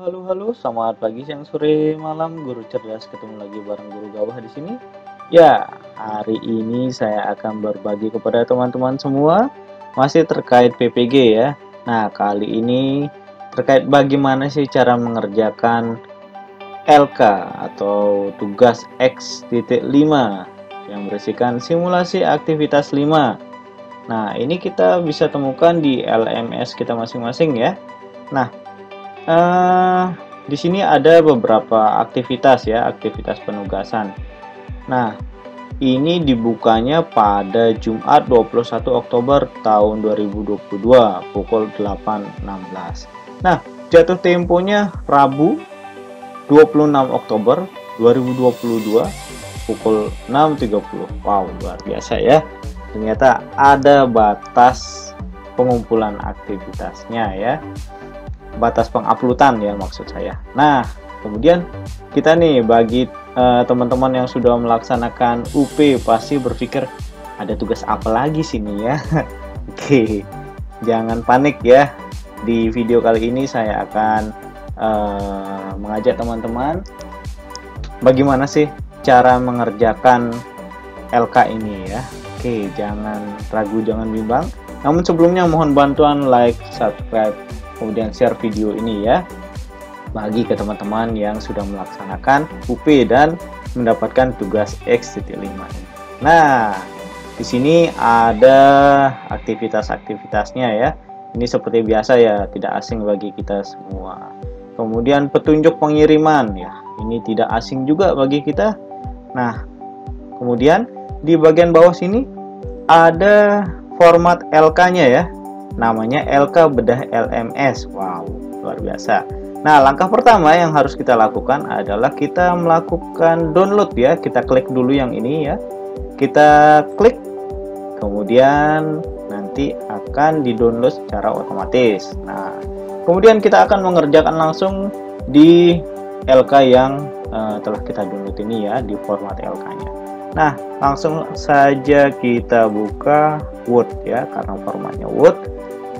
Halo, selamat pagi, siang, sore, malam, guru cerdas ketemu lagi bareng guru gawah di sini. Ya, hari ini saya akan berbagi kepada teman-teman semua masih terkait PPG ya. Nah, kali ini terkait bagaimana sih cara mengerjakan LK atau tugas X.5 yang berisikan simulasi aktivitas 5. Nah, ini kita bisa temukan di LMS kita masing-masing ya. Nah, Eh, di sini ada beberapa aktivitas ya, aktivitas penugasan. Nah, ini dibukanya pada Jumat 21 Oktober tahun 2022 pukul 8.16. Nah, jatuh temponya Rabu 26 Oktober 2022 pukul 6.30. Wow, luar biasa ya. Ternyata ada batas pengumpulan aktivitasnya ya. Batas penguploadan ya maksud saya. Nah, kemudian kita nih bagi teman-teman yang sudah melaksanakan UP pasti berpikir ada tugas apa lagi sini ya. Oke, jangan panik ya. Di video kali ini saya akan mengajak teman-teman bagaimana sih cara mengerjakan LK ini ya. Oke, jangan ragu, jangan bimbang. Namun sebelumnya mohon bantuan like, subscribe, kemudian share video ini ya bagi ke teman-teman yang sudah melaksanakan UP dan mendapatkan tugas X.5 ini. Nah, di sini ada aktivitas-aktivitasnya ya. Ini seperti biasa ya, tidak asing bagi kita semua. Kemudian petunjuk pengiriman ya, ini tidak asing juga bagi kita. Nah, kemudian di bagian bawah sini ada format LK-nya ya. Namanya LK Bedah LMS. Wow, luar biasa. Nah, langkah pertama yang harus kita lakukan adalah kita melakukan download ya. Kita klik dulu yang ini ya. Kita klik, kemudian nanti akan di-download secara otomatis. Nah, kemudian kita akan mengerjakan langsung di LK yang telah kita download ini ya, di format LK-nya. Nah, langsung saja kita buka Word ya, karena formatnya Word.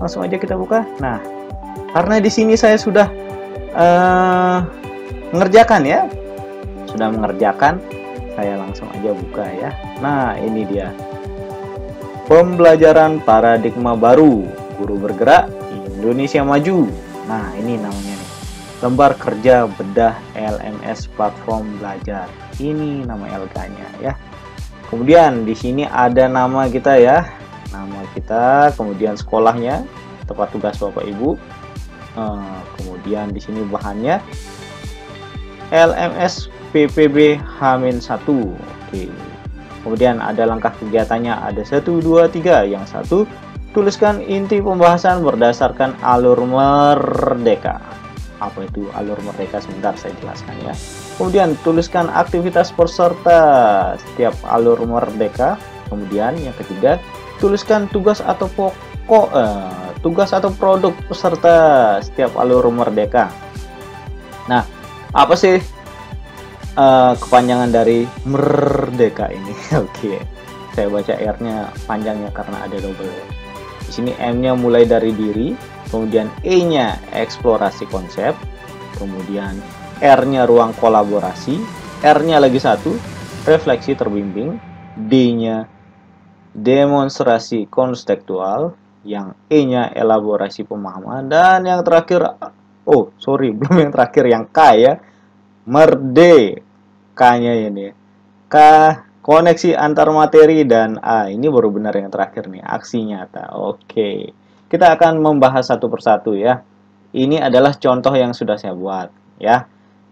Langsung aja kita buka. Nah, karena di sini saya sudah mengerjakan ya, saya langsung aja buka ya. Nah, ini dia pembelajaran paradigma baru, guru bergerak Indonesia maju. Nah, ini namanya nih, lembar kerja bedah LMS platform belajar. Ini nama LK-nya ya. Kemudian di sini ada nama kita ya, nama kita, kemudian sekolahnya, tempat tugas Bapak Ibu. Kemudian di sini bahannya LMS PPB H-1. Oke. Kemudian ada langkah kegiatannya, ada 1, 2, 3. Yang satu, tuliskan inti pembahasan berdasarkan alur merdeka. Apa itu alur merdeka? Sebentar saya jelaskan ya. Kemudian tuliskan aktivitas peserta setiap alur merdeka. Kemudian yang ketiga, tuliskan tugas atau tugas atau produk peserta setiap alur merdeka. Nah, apa sih kepanjangan dari merdeka ini? Oke, saya baca R-nya panjangnya karena ada double. Di sini M-nya mulai dari diri, kemudian E-nya eksplorasi konsep, kemudian R-nya ruang kolaborasi, R-nya lagi satu, refleksi terbimbing, D-nya demonstrasi konseptual, yang E-nya elaborasi pemahaman, dan yang terakhir, belum yang terakhir, yang K ya, merdekanya ini. K, koneksi antar materi, dan A, ini baru benar yang terakhir nih, aksi nyata. Oke, kita akan membahas satu persatu ya. Ini adalah contoh yang sudah saya buat ya.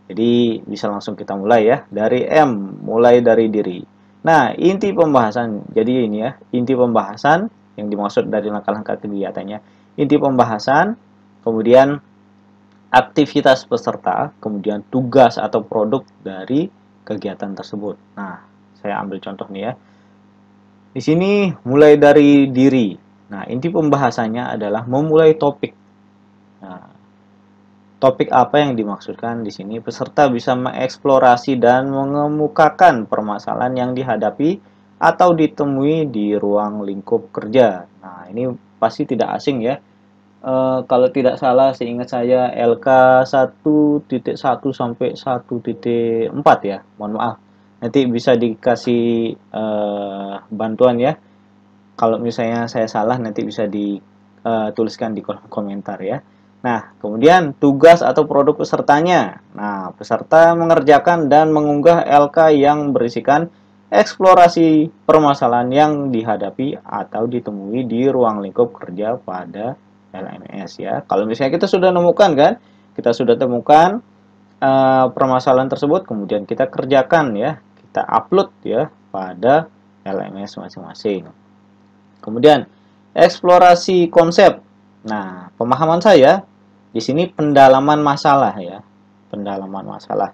Jadi bisa langsung kita mulai ya, dari M, mulai dari diri. Nah, inti pembahasan, jadi ini ya, inti pembahasan yang dimaksud dari langkah-langkah kegiatannya. Inti pembahasan, kemudian aktivitas peserta, kemudian tugas atau produk dari kegiatan tersebut. Nah, saya ambil contoh nih ya. Di sini mulai dari diri. Nah, inti pembahasannya adalah memulai topik. Nah, topik apa yang dimaksudkan di sini? Peserta bisa mengeksplorasi dan mengemukakan permasalahan yang dihadapi atau ditemui di ruang lingkup kerja. Nah, ini pasti tidak asing ya. Kalau tidak salah seingat saya LK 1.1 sampai 1.4 ya. Mohon maaf. Nanti bisa dikasih bantuan ya. Kalau misalnya saya salah nanti bisa dituliskan di kolom komentar ya. Nah, kemudian tugas atau produk pesertanya. Nah, peserta mengerjakan dan mengunggah LK yang berisikan eksplorasi permasalahan yang dihadapi atau ditemui di ruang lingkup kerja pada LMS ya. Kalau misalnya kita sudah nemukan kan, kita sudah temukan permasalahan tersebut, kemudian kita kerjakan ya, kita upload ya pada LMS masing-masing. Kemudian eksplorasi konsep. Nah, pemahaman saya di sini pendalaman masalah ya. Pendalaman masalah.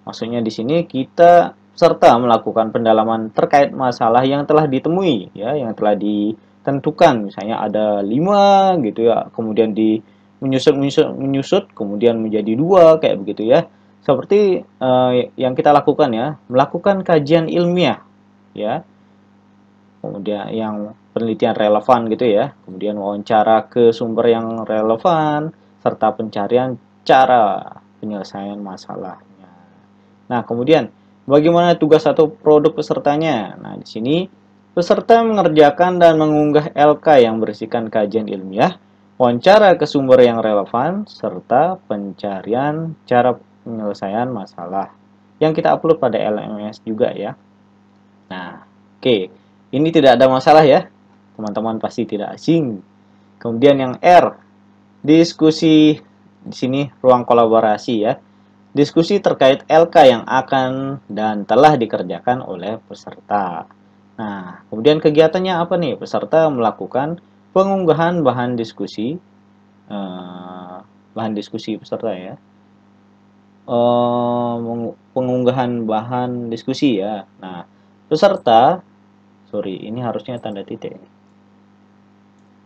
Maksudnya di sini kita serta melakukan pendalaman terkait masalah yang telah ditemui ya, yang telah ditentukan. Misalnya ada 5 gitu ya, kemudian di menyusut kemudian menjadi 2 kayak begitu ya. Seperti yang kita lakukan ya, melakukan kajian ilmiah ya, kemudian yang penelitian relevan gitu ya, kemudian wawancara ke sumber yang relevan, serta pencarian cara penyelesaian masalahnya. Nah, kemudian bagaimana tugas atau produk pesertanya? Nah, di sini peserta mengerjakan dan mengunggah LK yang berisikan kajian ilmiah, wawancara ke sumber yang relevan, serta pencarian cara penyelesaian masalah yang kita upload pada LMS juga ya. Nah, oke. Ini tidak ada masalah ya. Teman-teman pasti tidak asing. Kemudian yang R, diskusi di sini ruang kolaborasi ya. Diskusi terkait LK yang akan dan telah dikerjakan oleh peserta. Nah, kemudian kegiatannya apa nih? Peserta melakukan pengunggahan bahan diskusi peserta ya. Pengunggahan bahan diskusi ya. Nah, peserta, sorry, ini harusnya tanda titik.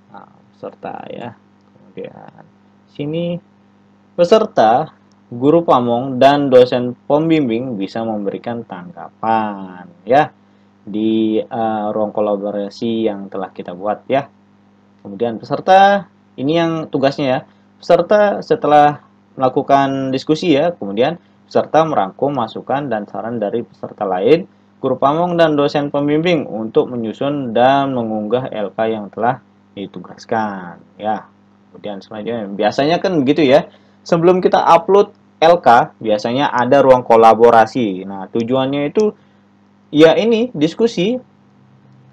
Nah, peserta ya. Kemudian sini peserta, guru pamong dan dosen pembimbing bisa memberikan tanggapan ya di ruang kolaborasi yang telah kita buat ya. Kemudian peserta, ini yang tugasnya ya. Peserta setelah melakukan diskusi ya, kemudian peserta merangkum masukan dan saran dari peserta lain, guru pamong dan dosen pembimbing untuk menyusun dan mengunggah LK yang telah ditugaskan ya. Kemudian selanjutnya biasanya kan begitu ya. Sebelum kita upload LK, biasanya ada ruang kolaborasi. Nah, tujuannya itu ya ini diskusi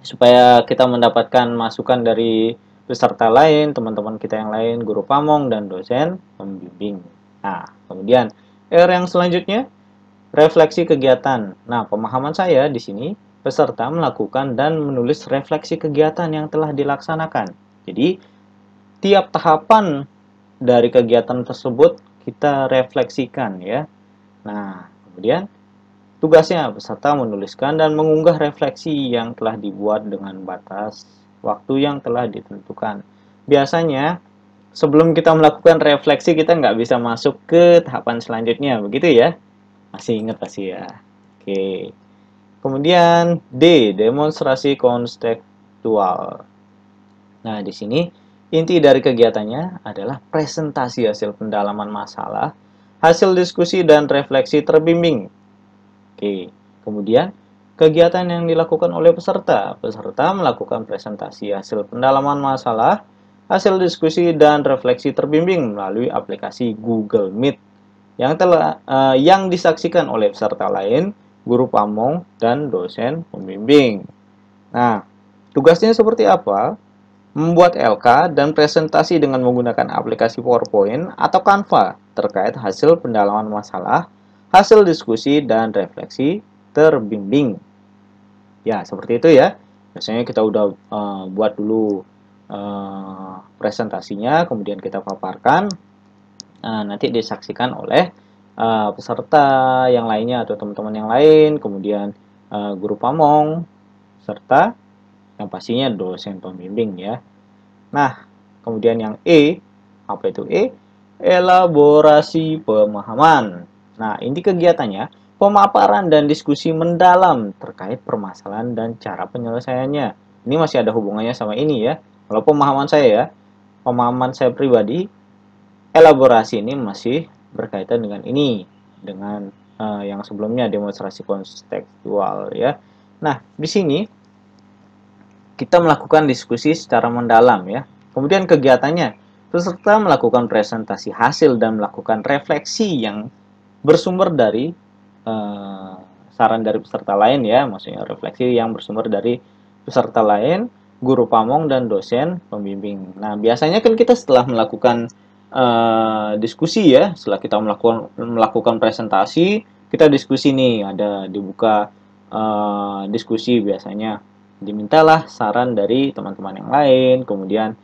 supaya kita mendapatkan masukan dari peserta lain, teman-teman kita yang lain, guru pamong, dan dosen pembimbing. Nah, kemudian R yang selanjutnya, refleksi kegiatan. Nah, pemahaman saya di sini, peserta melakukan dan menulis refleksi kegiatan yang telah dilaksanakan. Jadi, tiap tahapan dari kegiatan tersebut kita refleksikan ya. Nah, kemudian tugasnya, peserta menuliskan dan mengunggah refleksi yang telah dibuat dengan batas waktu yang telah ditentukan. Biasanya, sebelum kita melakukan refleksi, kita nggak bisa masuk ke tahapan selanjutnya, begitu ya? Masih ingat pasti ya? Oke. Kemudian, D, demonstrasi konseptual. Nah, di sini, inti dari kegiatannya adalah presentasi hasil pendalaman masalah, hasil diskusi dan refleksi terbimbing. Oke, kemudian kegiatan yang dilakukan oleh peserta. Peserta melakukan presentasi hasil pendalaman masalah, hasil diskusi dan refleksi terbimbing melalui aplikasi Google Meet yang disaksikan oleh peserta lain, guru pamong dan dosen pembimbing. Nah, tugasnya seperti apa? Membuat LK dan presentasi dengan menggunakan aplikasi PowerPoint atau Canva terkait hasil pendalaman masalah, hasil diskusi, dan refleksi terbimbing. Ya, seperti itu ya. Biasanya kita udah buat dulu presentasinya, kemudian kita paparkan, nanti disaksikan oleh peserta yang lainnya atau teman-teman yang lain, kemudian guru pamong, serta yang pastinya dosen pembimbing ya. Nah, kemudian yang E, apa itu E? Elaborasi pemahaman. Nah, ini kegiatannya pemaparan dan diskusi mendalam terkait permasalahan dan cara penyelesaiannya. Ini masih ada hubungannya sama ini ya. Kalau pemahaman saya ya, pemahaman saya pribadi, elaborasi ini masih berkaitan dengan ini, dengan yang sebelumnya demonstrasi kontekstual ya. Nah, di sini kita melakukan diskusi secara mendalam ya. Kemudian kegiatannya, peserta melakukan presentasi hasil dan melakukan refleksi yang bersumber dari saran dari peserta lain ya, maksudnya refleksi yang bersumber dari peserta lain, guru pamong dan dosen pembimbing. Nah, biasanya kan kita setelah melakukan diskusi ya, setelah kita melakukan presentasi, kita diskusi nih, ada dibuka diskusi biasanya. Dimintalah saran dari teman-teman yang lain, kemudian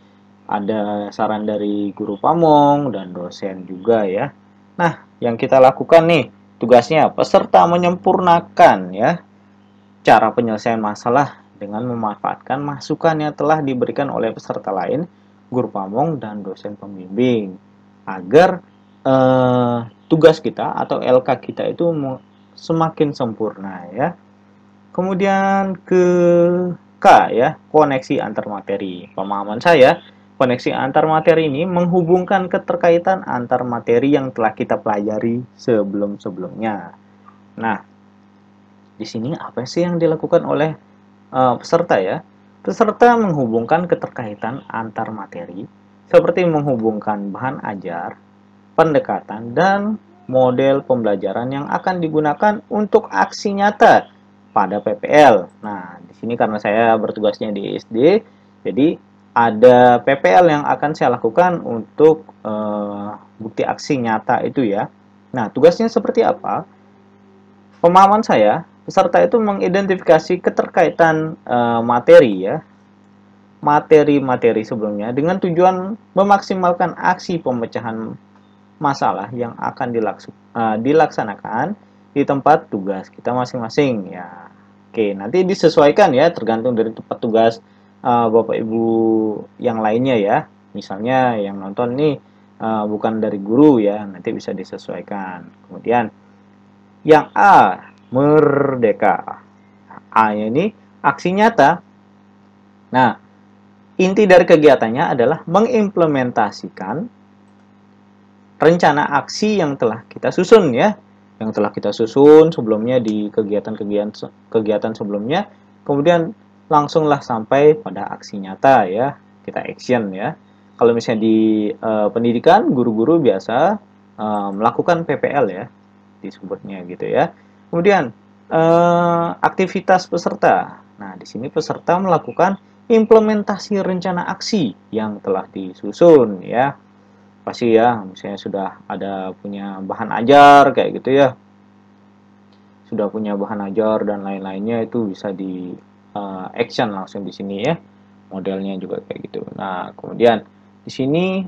ada saran dari guru pamong dan dosen juga ya. Nah, yang kita lakukan nih, tugasnya peserta menyempurnakan ya cara penyelesaian masalah dengan memanfaatkan masukan yang telah diberikan oleh peserta lain, guru pamong dan dosen pembimbing agar tugas kita atau LK kita itu semakin sempurna ya. Kemudian ke K ya, koneksi antar materi. Pemahaman saya, koneksi antar materi ini menghubungkan keterkaitan antar materi yang telah kita pelajari sebelum-sebelumnya. Nah, di sini apa sih yang dilakukan oleh peserta ya? Peserta menghubungkan keterkaitan antar materi seperti menghubungkan bahan ajar, pendekatan, dan model pembelajaran yang akan digunakan untuk aksi nyata pada PPL. Nah, di sini karena saya bertugasnya di SD, jadi ada PPL yang akan saya lakukan untuk bukti aksi nyata itu ya. Nah, tugasnya seperti apa? Pemahaman saya, peserta itu mengidentifikasi keterkaitan materi ya, materi-materi sebelumnya dengan tujuan memaksimalkan aksi pemecahan masalah yang akan dilaksanakan di tempat tugas kita masing-masing ya. Oke, nanti disesuaikan ya tergantung dari tempat tugas Bapak Ibu yang lainnya ya. Misalnya yang nonton nih bukan dari guru ya, nanti bisa disesuaikan. Kemudian yang A, merdeka. A ini aksi nyata. Nah, inti dari kegiatannya adalah mengimplementasikan rencana aksi yang telah kita susun ya, yang telah kita susun sebelumnya di kegiatan sebelumnya, kemudian langsunglah sampai pada aksi nyata ya, kita action ya. Kalau misalnya di pendidikan, guru-guru biasa melakukan PPL ya, disebutnya gitu ya. Kemudian aktivitas peserta. Nah, di sini peserta melakukan implementasi rencana aksi yang telah disusun ya. Pasti ya, misalnya sudah ada punya bahan ajar kayak gitu ya, sudah punya bahan ajar dan lain-lainnya, itu bisa di action langsung di sini ya, modelnya juga kayak gitu. Nah, kemudian di sini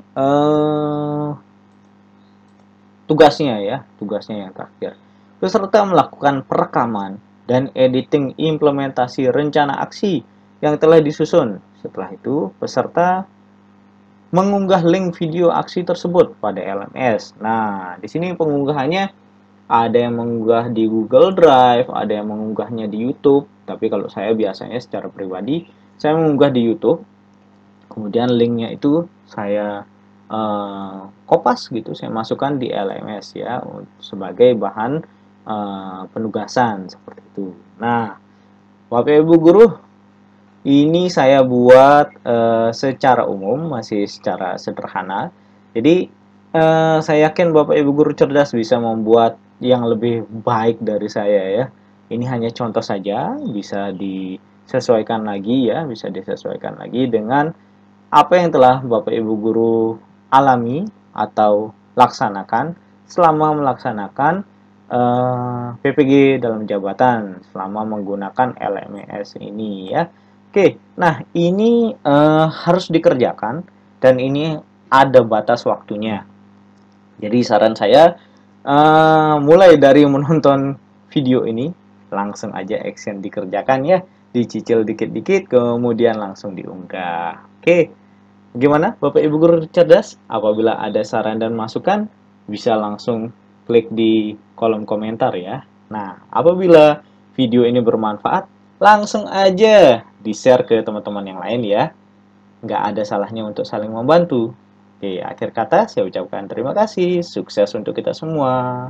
tugasnya ya, tugasnya yang terakhir, peserta melakukan perekaman dan editing implementasi rencana aksi yang telah disusun. Setelah itu peserta mengunggah link video aksi tersebut pada LMS. Nah, di sini pengunggahannya ada yang mengunggah di Google Drive, ada yang mengunggahnya di YouTube. Tapi kalau saya biasanya secara pribadi, saya mengunggah di YouTube. Kemudian linknya itu saya kopas gitu, saya masukkan di LMS ya sebagai bahan penugasan seperti itu. Nah, Bapak Ibu guru, ini saya buat secara umum, masih secara sederhana. Jadi saya yakin Bapak Ibu guru cerdas bisa membuat yang lebih baik dari saya ya. Ini hanya contoh saja, bisa disesuaikan lagi ya, bisa disesuaikan lagi dengan apa yang telah Bapak Ibu guru alami atau laksanakan selama melaksanakan PPG dalam jabatan, selama menggunakan LMS ini ya. Oke, nah ini harus dikerjakan dan ini ada batas waktunya. Jadi saran saya mulai dari menonton video ini langsung aja action dikerjakan ya, dicicil dikit-dikit kemudian langsung diunggah. Oke, gimana Bapak Ibu guru cerdas? Apabila ada saran dan masukan bisa langsung klik di kolom komentar ya. Nah, apabila video ini bermanfaat langsung aja di-share ke teman-teman yang lain ya. nggak ada salahnya untuk saling membantu. Oke, akhir kata saya ucapkan terima kasih, sukses untuk kita semua.